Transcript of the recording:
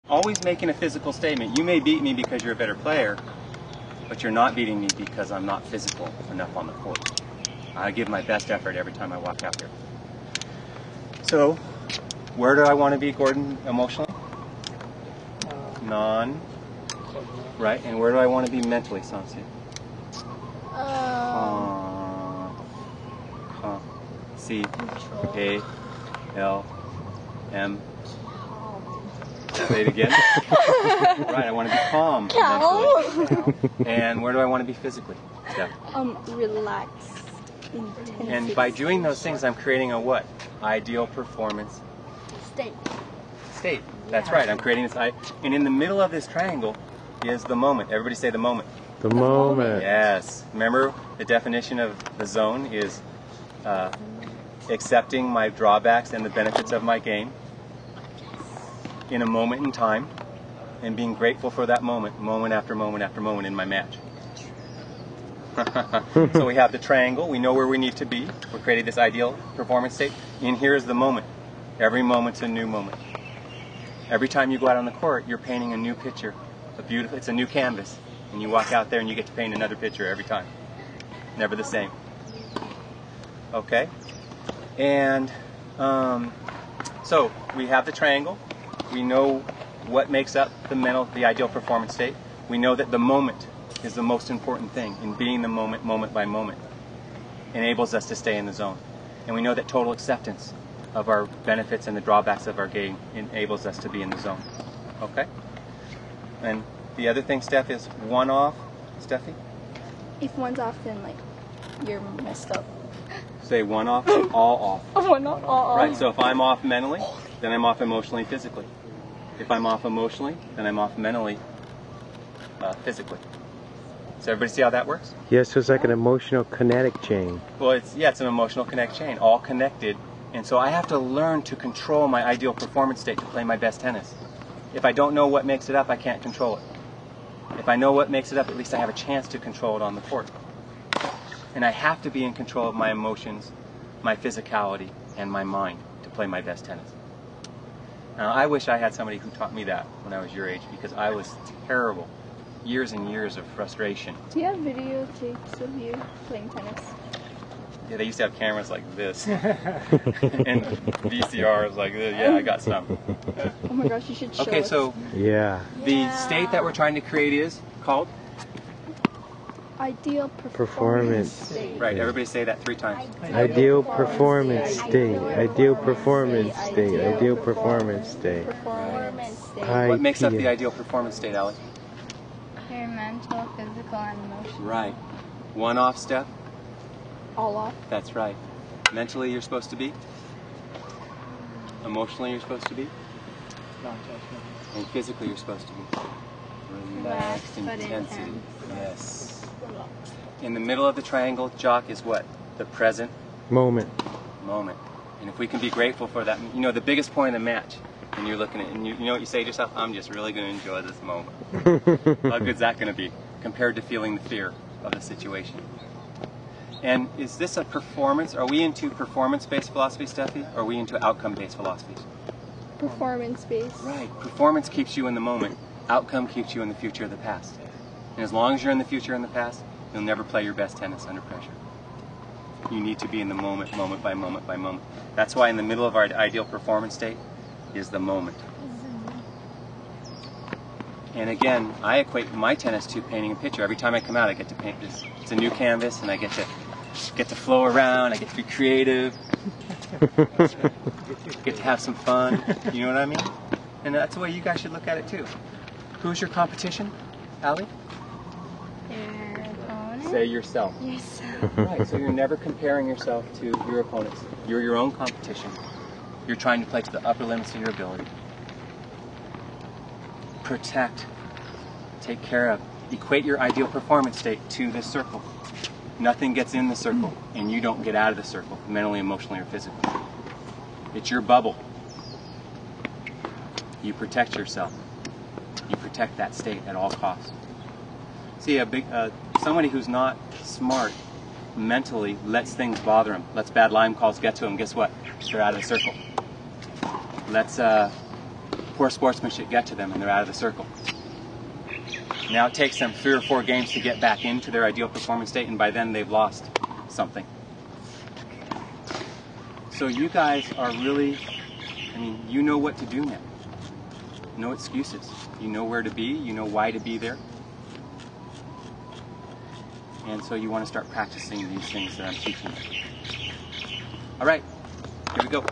Always making a physical statement. You may beat me because you're a better player, but you're not beating me because I'm not physical enough on the court. I give my best effort every time I walk out here. So, where do I want to be, Gordon, emotionally? Right, and where do I want to be mentally, Sansi? C A L M. Say it again. Right, I want to be calm. And where do I want to be physically? Yeah. Relax. Intensity. And by doing those things, I'm creating a what? Ideal performance state. That's right. I'm creating this. And in the middle of this triangle is the moment. Everybody say the moment. The moment. Yes. Remember, the definition of the zone is accepting my drawbacks and the benefits of my game in a moment in time, and being grateful for that moment, moment after moment after moment in my match. So we have the triangle. We know where we need to be. We're creating this ideal performance state. And here is the moment. Every moment's a new moment. Every time you go out on the court, you're painting a new picture. It's a new canvas. And you walk out there and you get to paint another picture every time. Never the same. Okay? And so we have the triangle. We know what makes up the ideal performance state. We know that the moment is the most important thing, in being the moment, moment by moment, enables us to stay in the zone. And we know that total acceptance of our benefits and the drawbacks of our game enables us to be in the zone. Okay? And the other thing, Steph, is one off. Steffi? If one's off, then like you're messed up. Say one off, all off. One off, all off. Right, so if I'm off mentally, then I'm off emotionally, physically. If I'm off emotionally, then I'm off mentally, physically. So everybody see how that works? Yes, so it's like an emotional kinetic chain. Well, it's an emotional connect chain, all connected. And so I have to learn to control my ideal performance state to play my best tennis. If I don't know what makes it up, I can't control it. If I know what makes it up, at least I have a chance to control it on the court. And I have to be in control of my emotions, my physicality, and my mind to play my best tennis. Now, I wish I had somebody who taught me that when I was your age, because I was terrible. Years and years of frustration. Do you have videotapes of you playing tennis? Yeah, they used to have cameras like this. And VCRs like this. Yeah, I got some. Oh my gosh, you should show Okay, us. so Yeah. the state that we're trying to create is called? Ideal Performance. state. Right, everybody say that 3 times. Ideal performance state. Ideal performance state. Ideal performance state. Performance state. What makes up the ideal performance state, Allie? Your mental, physical, and emotional. Right. One off step? All off. That's right. Mentally you're supposed to be? Emotionally you're supposed to be? And physically you're supposed to be? Relaxed, Relaxed, but intensity. intense. Yes. In the middle of the triangle, Jock, is what? The present Moment. moment. And if we can be grateful for that, you know, the biggest point of the match, and you're looking at it, and you know what you say to yourself? I'm just really going to enjoy this moment. How good's that going to be compared to feeling the fear of the situation? And is this a performance? Are we into performance-based philosophy, Steffi? Or are we into outcome-based philosophies? Performance-based. Right. Performance keeps you in the moment. Outcome keeps you in the future of the past. And as long as you're in the future and the past, you'll never play your best tennis under pressure. You need to be in the moment, moment by moment by moment. That's why in the middle of our ideal performance state is the moment. And again, I equate my tennis to painting a picture. Every time I come out, I get to paint this. It's a new canvas, and I get to flow around. I get to be creative. Get to have some fun. You know what I mean? And that's the way you guys should look at it too. Who's your competition, Allie? Your opponent. Say yourself. Yourself. Right, so you're never comparing yourself to your opponents. You're your own competition. You're trying to play to the upper limits of your ability. Protect, take care of, equate your ideal performance state to this circle. Nothing gets in the circle, and you don't get out of the circle, mentally, emotionally, or physically. It's your bubble. You protect yourself. You protect that state at all costs. See, somebody who's not smart mentally lets things bother them. Lets bad line calls get to them. Guess what? They're out of the circle. Let's poor sportsmanship get to them and they're out of the circle. Now it takes them 3 or 4 games to get back into their ideal performance state, and by then they've lost something. So you guys are really, you know what to do now. No excuses. You know where to be, you know why to be there. And so you want to start practicing these things that I'm teaching you. All right, here we go.